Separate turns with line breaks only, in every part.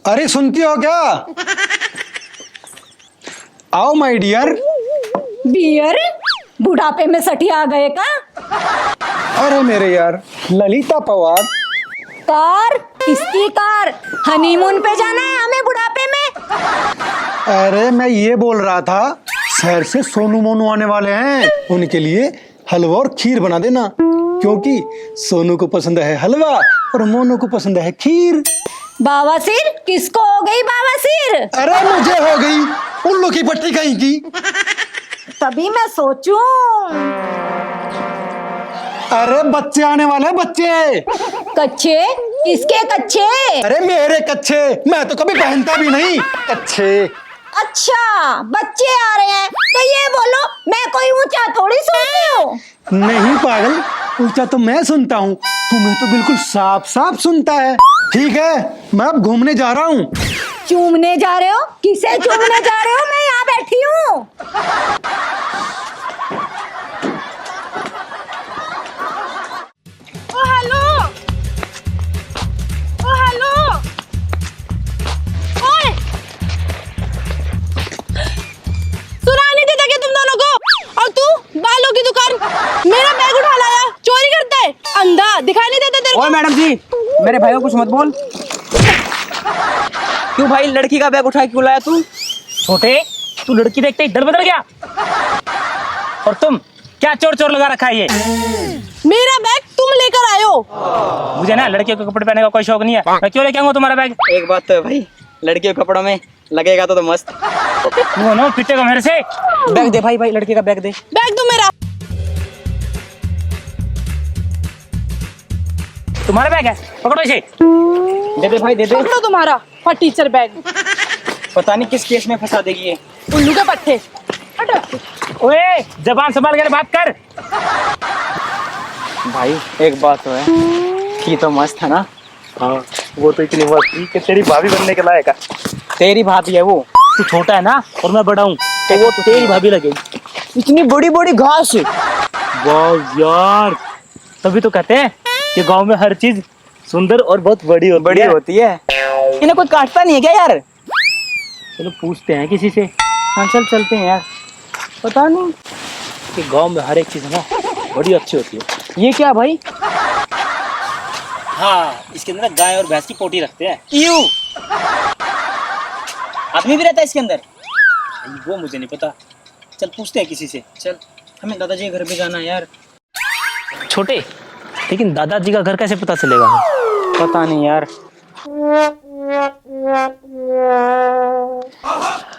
अरे सुनती हो क्या? आओ माय डियर।
बियर? बुढ़ापे में सठी आ गए का?
अरे मेरे यार, ललिता पवार।
कार? किसकी कार? हनीमून पे जाना है हमें बुढ़ापे में?
अरे मैं ये बोल रहा था, शहर से सोनू मोनू आने वाले हैं, उनके लिए हलवा और खीर बना देना, क्योंकि सोनू को पसंद है हलवा और मोनू को पसंद है खीर।
बावासीर? किसको हो गई बावासीर?
अरे मुझे हो गई, उल्लू की पट्टी कहीं की।
तभी मैं सोचूं।
अरे बच्चे आने वाले हैं, बच्चे।
कच्चे? किसके कच्चे?
अरे मेरे कच्चे, मैं तो कभी पहनता भी नहीं कच्चे।
अच्छा, बच्चे आ रहे हैं तो ये बोलो मैं कोई ऊंचा थोड़ी सुनती हूँ।
नहीं पागल, ऊंचा तो मैं सुनता हूँ, तुम्हें तो बिल्कुल साफ साफ सुनता है। ठीक है, मैं अब घूमने जा रहा हूँ।
चूमने जा रहे हो? किसे चूमने जा रहे हो? मैं यहाँ बैठी हूँ।
ओ हेलो, ओ हेलो, ओए, सुना नहीं देता क्या तुम दोनों को? और तू बालों की दुकान, मेरा बैग उठा लाया, चोरी करता है, अंधा, दिखाई नहीं देता तेरे को?
ओए मैडम जी, मेरे भाई को कुछ मत बोल। क्यों भाई, लड़की का बैग उठा के क्यों लाया तू?
छोटे, तू लड़की देखते ही डर बदल गया। और तुम क्या चोर चोर लगा रखा है ये?
मेरा बैग तुम लेकर आए हो।
मुझे ना लड़कियों के कपड़े पहनने का कोई शौक नहीं है, मैं क्यों लेके आऊंगा तुम्हारा बैग?
एक बात तो है भाई, लड़कियों के कपड़ों में लगेगा तो मस्त।
तू ना पिटेगा मेरे से।
बैग दे भाई, लड़के का बैग दे।
बैग दो मेरा।
तुम्हारा बैग है, पकड़ो इसे।
दे दे भाई, दे दे।
पकड़ो तुम्हारा टीचर बैग।
पता नहीं किस केस में फंसा देगी ये।
उल्लू के पट्टे। हटो।
ओए, जबान संभाल कर बात कर।
भाई एक बात तो है कि तो मस्त है ना।
हाँ, वो तो इतनी मस्त थी कि तेरी भाभी बनने के लायक है।
तेरी भाभी है वो।
तू छोटा है ना और मैं बड़ा हूँ, तो वो तेरी भाभी लगेगी।
इतनी बड़ी बड़ी घास।
वाह यार, तभी तो कहते हैं कि गांव में हर चीज सुंदर और बहुत बड़ी होती है।
इन्हें कोई काटता नहीं है क्या यार?
चलो पूछते हैं किसी से।
हाँ चल चलते हैं यार।
पता नहीं कि गांव में हर एक चीज ना बड़ी अच्छी होती है।
ये क्या भाई?
हाँ, इसके अंदर गाय और भैंस की पोटी रखते हैं।
क्यों? आदमी भी रहता है इसके अंदर?
वो मुझे नहीं पता, चल पूछते हैं किसी से।
चल, हमें दादाजी के घर भी जाना है यार।
छोटे, लेकिन दादाजी का घर कैसे पता चलेगा?
पता नहीं यार।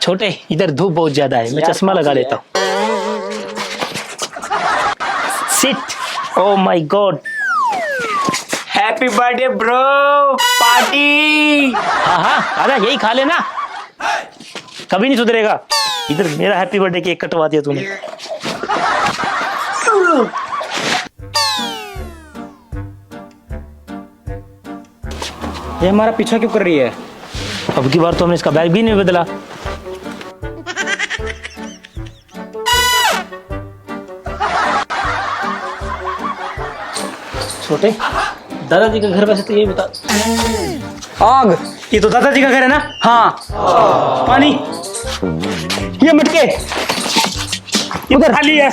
छोटे, इधर धूप बहुत ज्यादा है, मैं चश्मा लगा लेता हूँ। Sit. Oh my God.
Happy birthday bro, party.
हाँ हाँ, आजा यही खा लेना, कभी नहीं सुधरेगा। इधर मेरा हैप्पी बर्थडे केक कटवा दिया तूने।
ये हमारा पीछा क्यों कर रही है?
अब की बार तो हमने इसका बैग भी नहीं बदला। छोटे, दादाजी का घर वैसे तो ये बता।
आग।
ये तो दादाजी का घर है ना?
हाँ।
पानी, ये मटके, ये खाली है।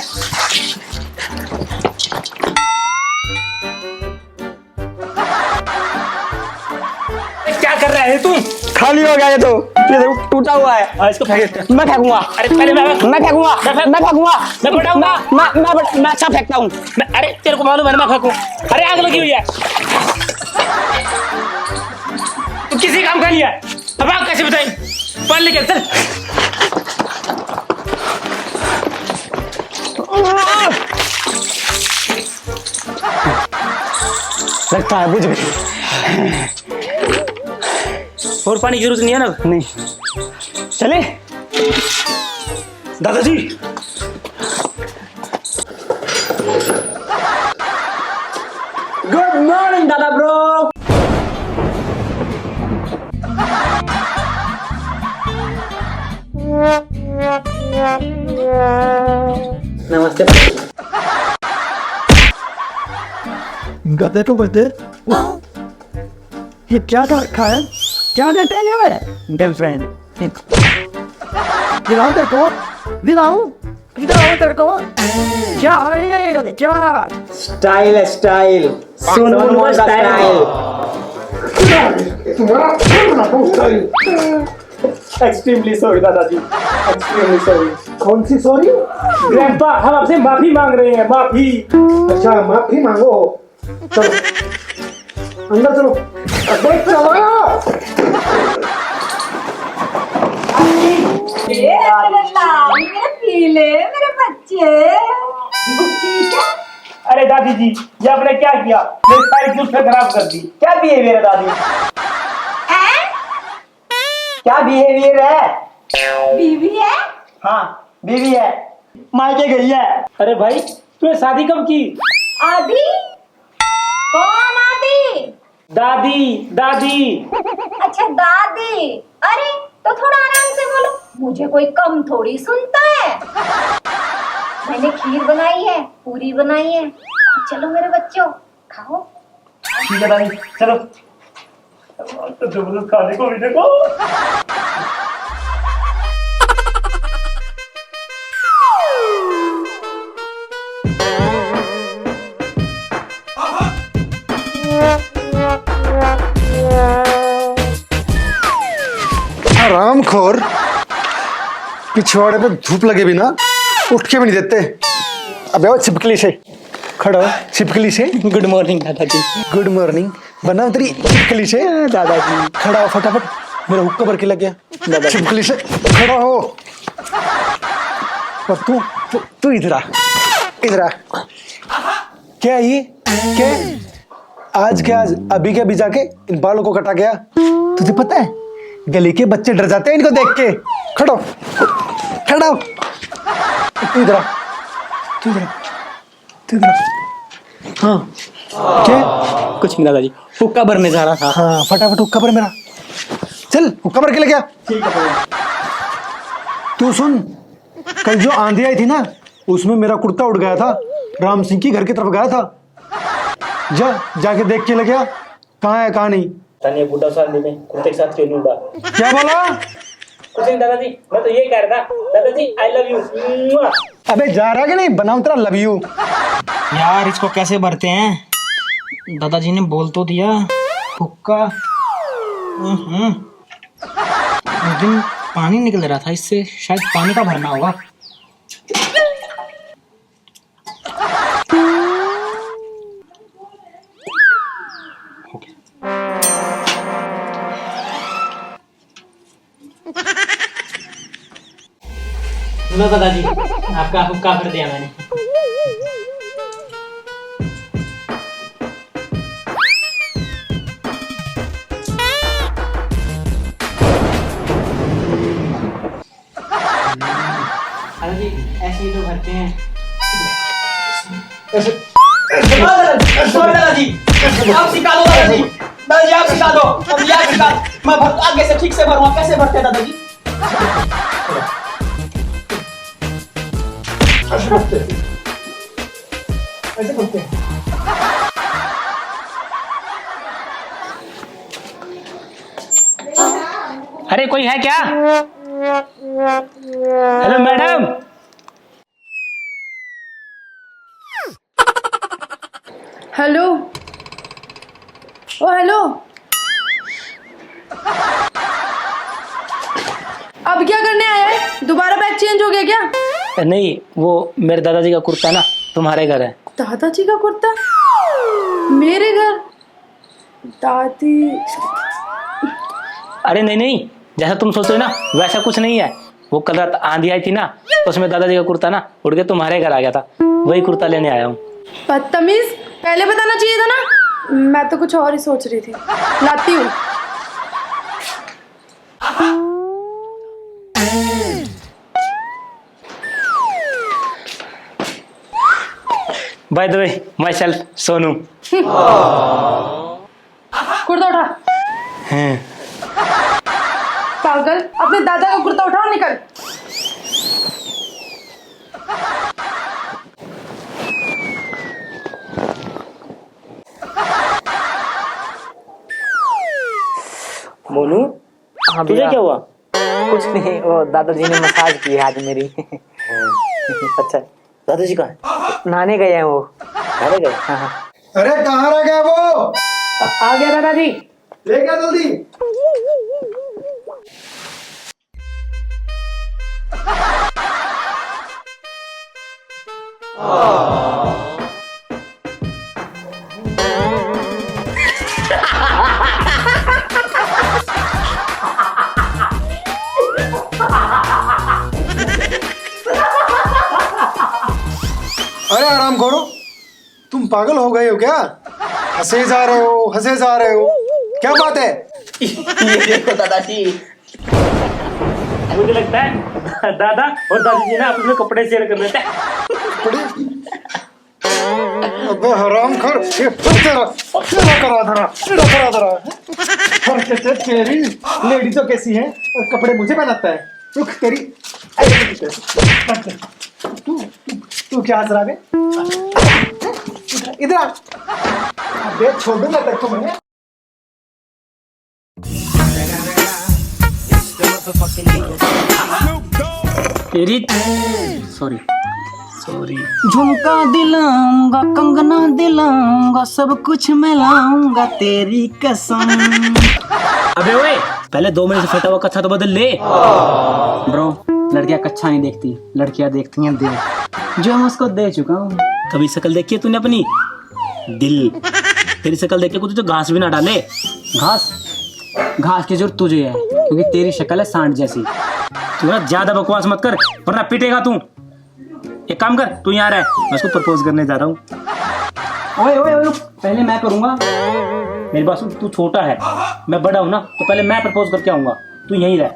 क्या कर रहा है तू?
खाली हो गया ये तो टूटा हुआ है।
इसको फेंक।
मैं फेंकूंगा।
अरे पहले मैं
फेंकूंगा। मैं
पटाऊंगा।
मैं अच्छा फेंकता हूँ।
अरे तेरे को मालूम है मैं फेंकूं। अरे आग लगी हुई है। तू किसी काम का नहीं है, अब आग कैसे बताई? पानी लेके चल।
लगता है बुझ गई।
और पानी की जरूरत नहीं है ना?
नहीं। चले
दादाजी।
गुड मॉर्निंग दादा ब्रो।
नमस्ते।
गधे तो बदे ये क्या रखा है? क्या देते हैं ये गर्लफ्रेंड? दिलाओ तेरे को, दिलाओ तेरे को। क्या है ये? क्या?
स्टाइल है style, Sonu style. Extremely sorry दादाजी, एक्सट्रीमली सॉरी।
कौन सी सॉरी?
ग्रैंडपा, हम आपसे माफी मांग रहे हैं, माफी।
अच्छा माफी मांगो। चलो अंदर चलो। अबे चलो।
मेरे पीले मेरे बच्चे ठीक है।
अरे दादी जी, ये आपने क्या किया? मेरी सारी दूध खराब कर दी। क्या बिहेवियर है दादी? क्या बिहेवियर है?
बीवी है?
हाँ बीवी है, मायके गई है। अरे भाई तूने शादी कब की?
आदि? कौन आदि?
दादी दादी।
अच्छा दादी। अरे तो थोड़ा आराम से बोलो, मुझे कोई कम थोड़ी सुनता है। मैंने खीर बनाई है, पूरी बनाई है। चलो मेरे बच्चों खाओ।
ठीक है दादी चलो। तो जबरदस्त खाने को भी देखो।
आरामखोर, पिछवाड़े पे धूप लगे बिना उठ के भी नहीं देते। अबे वो छिपकली से खड़ा हो, छिपकली से।
गुड मॉर्निंग दादाजी।
गुड मॉर्निंग बना तेरी छिपकली से।
दादाजी
खड़ा हो फटाफट, मेरा हुक्का भर के लग गया। छिपकली से खड़ा हो। और तू इधर आ, इधर आ। क्या ये क्या? आज के आज अभी के अभी जाके इन बालों को कटा गया। तुझे पता है गली के बच्चे डर जाते हैं इनको देख के। खड़ो खड़ो। तू इधर आ, तू इधर आ, तू इधर आ। हाँ क्या?
कुछ नहीं दादाजी, हुक्का भरने जा रहा था।
हाँ फटाफट हुक्का भर मेरा। चल हुक्का भर के ले गया। तू सुन, कल जो आंधी आई थी ना, उसमें मेरा कुर्ता उड़ गया था। राम सिंह की घर की तरफ गया था। जाके देख के ले गया, कहाँ है कहाँ नहीं।
तने बुढ़ा साल में कुत्ते के साथ क्यों नहीं उड़ा?
क्या बोला?
कुछ नहीं दादाजी, मैं तो ये कह रहा था दादाजी आई लव यू।
अबे जा रहा कि नहीं? बनाओ तेरा लव यू।
यार इसको कैसे भरते हैं? दादाजी ने बोल तो दिया हुक्का। उस दिन पानी निकल रहा था इससे, शायद पानी का भरना होगा।
लो दादाजी, आपका हुक्का भर दिया मैंने। दादाजी ऐसे ही तो भरते हैं।
दादाजी आप सिखा दो, दादाजी दादाजी आप सिखा दो। अब आप सिखा, मैं आगे से ठीक से भरूंगा। कैसे भरते हैं दादाजी?
ऐसे करते हैं।
अरे कोई है क्या?
Hello madam.
हेलो। ओ हेलो। अब क्या करने आया है? दोबारा बैग चेंज हो गया क्या?
नहीं, वो मेरे दादाजी का कुर्ता ना तुम्हारे घर है।
दादाजी का कुर्ता मेरे घर? दादी?
अरे नहीं नहीं, जैसा तुम सोच रहे हो ना वैसा कुछ नहीं है। वो कल रात आंधी आई थी ना, तो उसमें दादाजी का कुर्ता ना उड़ के तुम्हारे घर आ गया था। वही कुर्ता लेने आया हूँ।
बदतमीज, पहले बताना चाहिए था ना। मैं तो कुछ और ही सोच रही थी। लाती हूँ।
By the way, my self Sonu.
Kurta उठा। पागल, अपने दादा का कुर्ता उठा और निकल।
मोनू
हाँ
तुझे
भैया।
क्या हुआ?
कुछ नहीं, वो दादाजी ने मसाज की है आज मेरी।
अच्छा, दादाजी कहाँ है?
नहाने गए हैं वो।
अरे गए।
हाँ।
अरे कहाँ रह गया वो?
आ गया दादाजी।
ले क्या जल्दी। अरे आराम करो, तुम पागल हो गए हो क्या? हंसे जा रहे हो, हंसे जा रहे हो, क्या बात है?
ये देखो दादाजी,
मुझे लगता है दादा और दादी जी ना अपने कपड़े शेयर कर लेते हैं।
अबे हराम खोर, ये तेरा करा धरा तेरी लेडी तो कैसी है और कपड़े मुझे पहनाता है? रुक तेरी तू तू क्या हंस रहा है? इधर आ। अबे छोड़ूंगा तेरे को मैं।
तेरी सॉरी
झुमका दिलाऊंगा, कंगना दिलाऊंगा, सब कुछ मैं लाऊंगा तेरी कसम।
अबे ओए, पहले 2 महीने से फटा हुआ कच्छा तो बदल ले।
ब्रो, लड़कियां कच्छा नहीं देखती, लड़कियां देखती हैं दिल, जो मैं उसको दे चुका हूँ।
कभी शक्ल देखी है तूने अपनी? दिल। तेरी शक्ल देख के कुछ तो घास भी ना डाले।
घास की जरूरत तुझे है, क्योंकि तेरी शक्ल है सांड जैसी।
तू ना ज्यादा बकवास मत कर वरना पिटेगा तू। एक काम कर, तू यहाँ रह, मैं उसको प्रपोज करने जा रहा हूँ।
ओए ओए ओए, पहले मैं करूंगा।
मेरी बात सुन, तू छोटा है, मैं बड़ा हूँ ना, तो पहले मैं प्रपोज करके आऊंगा, तू यहीं रह।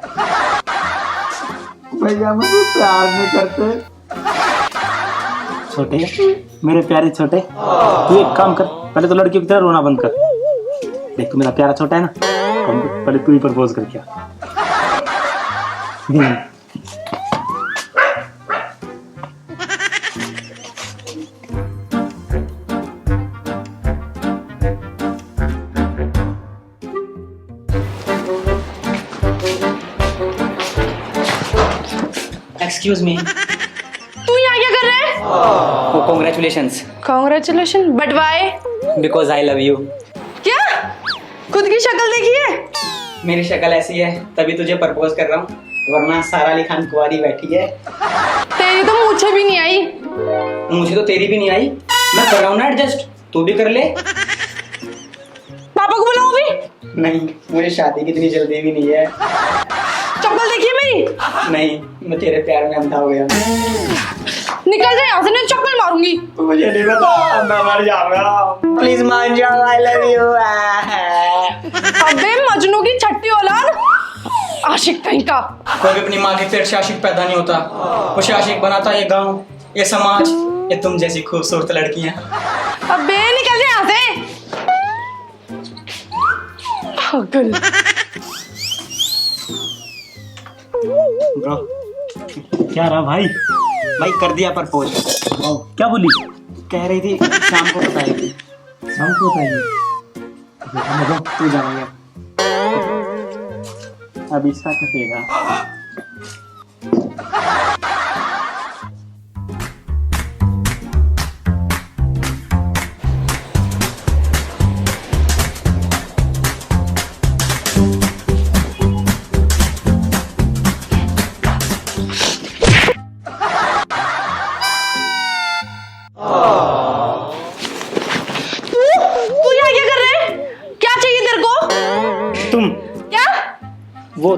भैया मुझे प्यार नहीं करते।
छोटे, मेरे प्यारे छोटे, तू एक काम कर, पहले तो लड़कियों की तरह रोना बंद कर। देख, तू मेरा प्यारा छोटा है ना, पहले तू ही प्रपोज करके आ।
Excuse me.
तू यहाँ क्या कर रहा है?
Oh, congratulations,
congratulation, but why?
because I love you।
क्या? खुद की शक्ल देखी है?
मेरी शक्ल ऐसी है तभी तुझे प्रपोज कर रहा हूँ, वरना सारा अली खान कुंवारी बैठी है।
तेरी तो मुझे भी नहीं आई।
मुझे तो तेरी भी नहीं आई, मैं कर रहा हूँ ना एडजस्ट, तू भी कर ले।
पापा को बुलाऊं भी?
नहीं, मुझे शादी की इतनी जल्दी भी नहीं है।
चप्पल देखी है मेरी?
नहीं, मैं तेरे प्यार में अंधा हो गया।
निकल जाए यहाँ से, नहीं चप्पल मारूंगी।
मुझे नहीं पता, मैं मर जाऊंगा। प्लीज मान जाओ, आई लव यू।
अबे मजनू की छठी औलाद, आशिक कहीं का।
कोई भी अपनी माँ के पेट से आशिक पैदा नहीं होता, उसे आशिक बनाता ये गांव, ये समाज, ये तुम जैसी खूबसूरत लड़कियां।
अबे निकल जाए यहाँ से, पागल।
ब्रो, क्या रहा भाई?
भाई कर दिया प्रपोज।
क्या बोली?
कह रही थी शाम को बताएगी।
शाम को बताइए।
तू जाएगा
अब इसका कटेगा।
तू यहाँ क्या कर रहा है? क्या चाहिए तेरे को?
तुम
क्या?
वो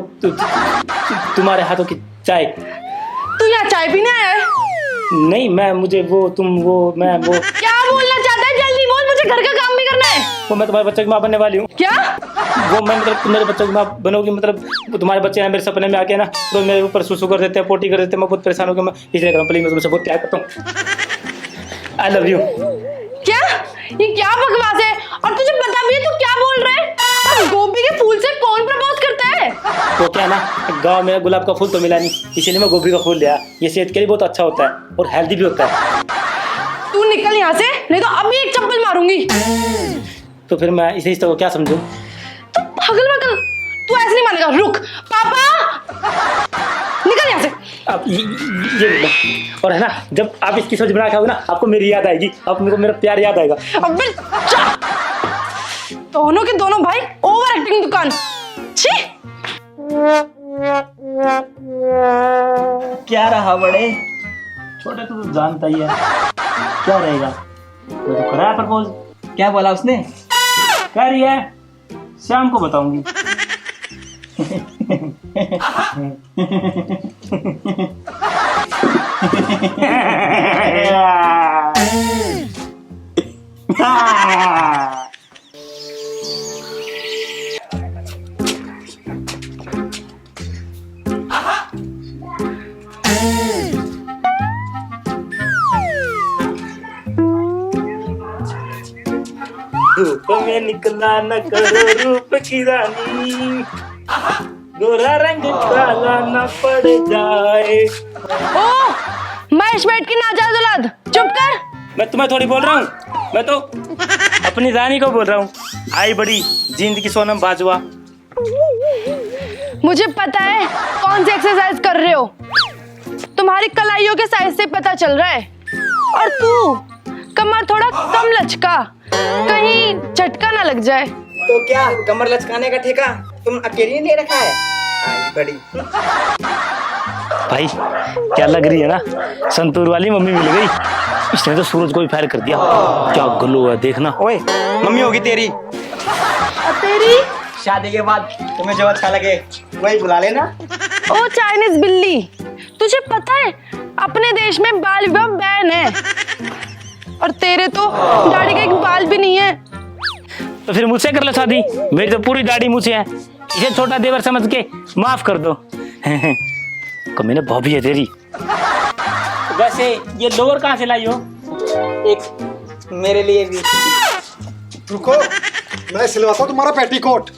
तुम्हारे हाथों की चाय।
तू यहाँ चाय पीने आया है?
नहीं, मैं मुझे वो मैं
क्या बोलना चाहता है? जल्दी बोल, मुझे घर का काम भी करना है।
वो मैं तुम्हारे बच्चों की माँ बनने वाली हूँ।
क्या?
वो मैं मतलब तुम मेरे बच्चों की माँ बनोगी, मतलब वो तुम्हारे बच्चे हैं मेरे सपने में आके ना, तो मेरे ऊपर सुसु कर देते हैं, पोटी कर देते हैं, मैं बहुत परेशान हो गया। मैं इसलिए कर रहा हूँ, प्लीज मैं तुमसे बहुत प्यार करता हूँ। I love you.
क्या? ये क्या बकवास है? और तुझे पता भी है तू क्या बोल रहा है? और गोभी के फूल से कौन प्रपोज करता है?
तो क्या ना, गांव में गुलाब का फूल तो मिला नहीं, इसीलिए मैं गोभी का फूल लिया। ये सेहत के लिए बहुत अच्छा होता है और हेल्दी भी होता है।
तू निकल यहाँ से, नहीं तो अभी एक चप्पल मारूंगी।
तो फिर मैं इसे इस तरह क्या समझूं?
तू पागल तू ऐसे नहीं मानेगा, रुक। पापा निकल यहाँ से।
आप ये लो। और है ना, जब आप इसकी सब्जी बना खाओगे ना, आपको मेरी याद आएगी, आपको मेरे को मेरा प्यार याद आएगा।
अबे जा। दोनों के दोनों भाई ओवर एक्टिंग दुकान। छी।
क्या रहा बड़े?
छोटे तू तो जानता ही है क्या रहेगा। मैं तो करा प्रपोज।
क्या बोला उसने?
कह रही है शाम को बताऊंगी। धूप में निकला न करो रूप की रानी, गोरा रंग काला न पड़ जाए।
ओ महेश बैठ की नाजायज औलाद, चुप कर।
मैं तुम्हें थोड़ी बोल रहा हूँ, मैं तो अपनी रानी को बोल रहा हूँ। आई बड़ी जिंद की सोनम बाजवा।
मुझे पता है कौन सी एक्सरसाइज कर रहे हो, तुम्हारी कलाइयों के साइज से पता चल रहा है। और तू कमर थोड़ा कम लचका, कहीं झटका ना लग जाए।
तो क्या कमर लचकाने का ठेका तुम अकेली ने ले रखा है? आई बड़ी।
भाई क्या लग रही है ना, संतूर वाली मम्मी मिल गई। इसने तो सूरज को भी फायर कर दिया। क्या ग्लो है देखना।
ओए मम्मी होगी तेरी।
और तेरी
शादी के बाद तुम्हें जो अच्छा लगे वही बुला लेना।
ओ चाइनीज बिल्ली, तुझे पता है अपने देश में बाल विवाह बैन है, और तेरे तो दाढ़ी का एक बाल भी नहीं है।
तो फिर मुझसे कर लो शादी, मेरी तो पूरी दाढ़ी मुझसे है। इसे छोटा देवर समझ के माफ कर दो। कमीने भाभी है तेरी। वैसे ये लोअर कहाँ से लाई हो?
एक मेरे लिए भी।
रुको, मैं सिलवाता हूँ तुम्हारा पेटीकोट।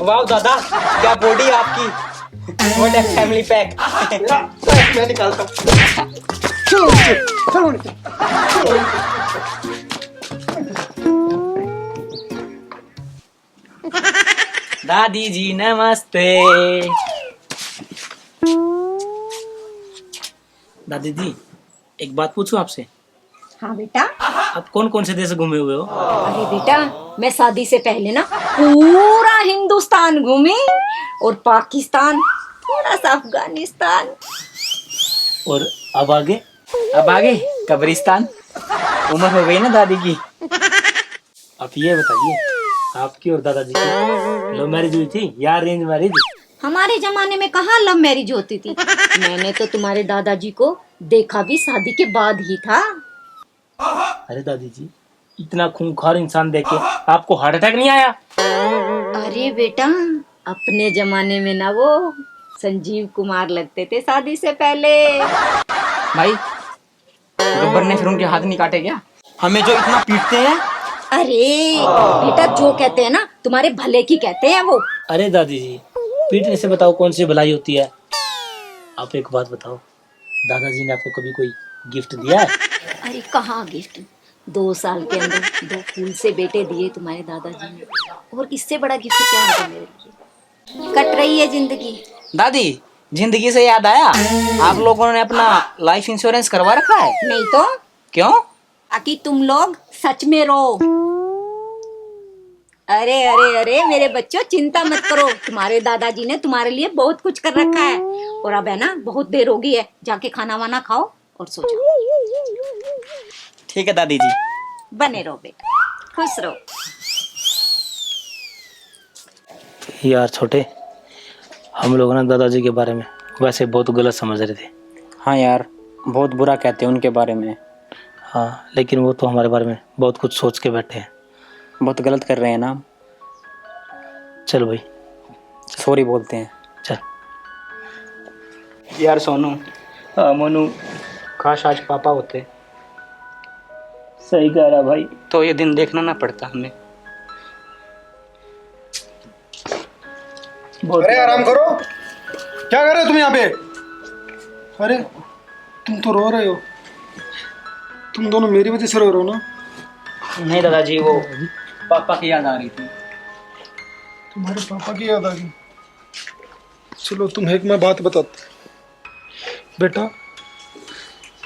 वाह दादा, क्या बॉडी आपकी। What a family pack.
मैं निकालता हूँ। चलो नीचे, चलो नीचे।
दादी जी नमस्ते।
दादी जी एक बात पूछूं आपसे?
हाँ बेटा।
आप कौन कौन से देश घूमे हुए हो?
अरे बेटा, मैं शादी से पहले ना पूरा हिंदुस्तान घूमी, और पाकिस्तान, थोड़ा सा अफगानिस्तान।
और अब आगे?
अब आगे कब्रिस्तान। उम्र हो गई ना दादी की।
आप ये बताइए, आपकी और दादाजी की लव मैरिज हुई थी या अरेंज मैरिज?
हमारे जमाने में कहाँ लव मैरिज होती थी। मैंने तो तुम्हारे दादाजी को देखा भी शादी के बाद ही था।
अरे दादी जी, इतना खूंखार इंसान देख के आपको हार्ट अटैक नहीं आया?
अरे बेटा, अपने जमाने में ना वो संजीव कुमार लगते थे शादी से पहले।
भाई गब्बर ने फिर उनके हाथ नहीं काटे क्या? हमें जो इतना पीटते हैं।
अरे बेटा, जो कहते हैं ना तुम्हारे भले की कहते हैं वो।
अरे दादी जी, पीटने से बताओ कौन सी भलाई होती है? आप एक बात बताओ, दादाजी ने आपको कभी कोई गिफ्ट दिया है?
अरे कहाँ गिफ्ट, 2 साल के अंदर 2 फूल से बेटे दिए तुम्हारे दादाजी ने, और इससे बड़ा गिफ्ट क्या होगा मेरे लिए। कट रही है जिंदगी।
दादी जिंदगी से याद आया, आप लोगों ने अपना लाइफ इंश्योरेंस करवा रखा है?
नहीं तो
क्यों?
ताकि तुम लोग सच में रहो। अरे अरे अरे मेरे बच्चों, चिंता मत करो, तुम्हारे दादाजी ने तुम्हारे लिए बहुत कुछ कर रखा है। और अब है ना, बहुत देर हो गई है, जाके खाना वाना खाओ और सो जाओ।
ठीक है दादी जी।
बने रहो बेटा, खुश रहो।
यार छोटे, हम लोग ना दादाजी के बारे में वैसे बहुत गलत समझ रहे थे।
हाँ यार, बहुत बुरा कहते हैं उनके बारे में।
हाँ, लेकिन वो तो हमारे बारे में बहुत कुछ सोच के बैठे हैं।
बहुत गलत कर रहे हैं ना।
चल भाई,
सॉरी बोलते हैं।
चल।
यार सोनू।
हाँ मोनू,
काश आज पापा होते
सही कह रहा भाई।
तो ये दिन देखना ना पड़ता हमें।
अरे आराम करो, क्या कर रहे हो तुम यहाँ पे? अरे तुम तो रो रहे हो। तुम दोनों मेरी वजह से रो रहे हो ना?
नहीं दादाजी, वो पापा की याद आ रही थी।
तुम्हारे पापा की याद आ गई। चलो तुम्हें एक मैं बात बताता हूँ बेटा,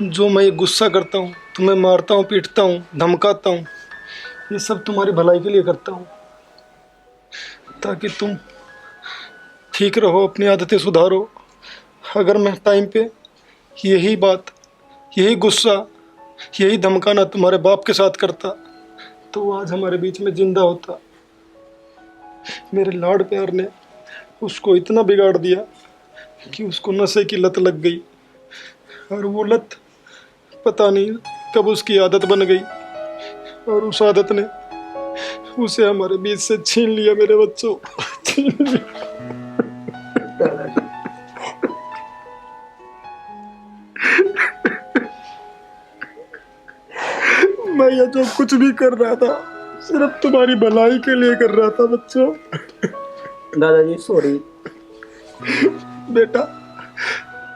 जो मैं ये गुस्सा करता हूँ, तुम्हें मारता हूँ, पीटता हूँ, धमकाता हूँ, ये सब तुम्हारी भलाई के लिए करता हूँ, ताकि तुम ठीक रहो, अपनी आदतें सुधारो। अगर मैं टाइम पे यही बात, यही गुस्सा, यही धमकाना तुम्हारे बाप के साथ करता तो वो आज हमारे बीच में जिंदा होता। मेरे लाड प्यार ने उसको इतना बिगाड़ दिया कि उसको नशे की लत लग गई, और वो लत पता नहीं कब उसकी आदत बन गई, और उस आदत ने उसे हमारे बीच से छीन लिया मेरे बच्चों, छीन लिया। मैं ये जो कुछ भी कर रहा था सिर्फ तुम्हारी भलाई के लिए कर रहा था बच्चों।
दादाजी सॉरी।
बेटा,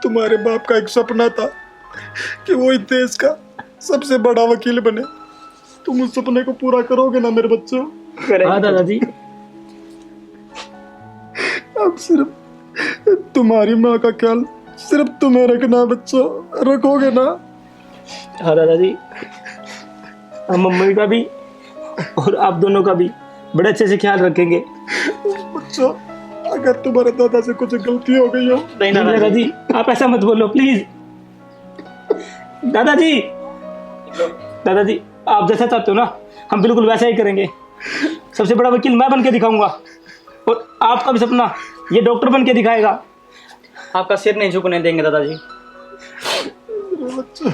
तुम्हारे बाप का एक सपना था कि वो इस देश का सबसे बड़ा वकील बने। तुम उस सपने को पूरा करोगे ना मेरे बच्चों?
हाँ दादाजी।
अब सिर्फ तुम्हारी माँ का ख्याल सिर्फ तुम्हें रखना बच्चों, रखोगे ना?
हाँ दादाजी, हम मम्मी का भी और आप दोनों का भी बड़े अच्छे से ख्याल रखेंगे।
बच्चों, अगर तुम्हारे दादा से कुछ गलती हो गई हो,
नहीं दादाजी, आप ऐसा मत बोलो प्लीज। दादाजी, दादाजी आप जैसा चाहते हो ना हम बिल्कुल वैसा ही करेंगे। सबसे बड़ा वकील मैं बन के दिखाऊंगा, और आपका भी सपना ये डॉक्टर बन के दिखाएगा। आपका सिर नहीं झुकने देंगे दादाजी।
बच्चों।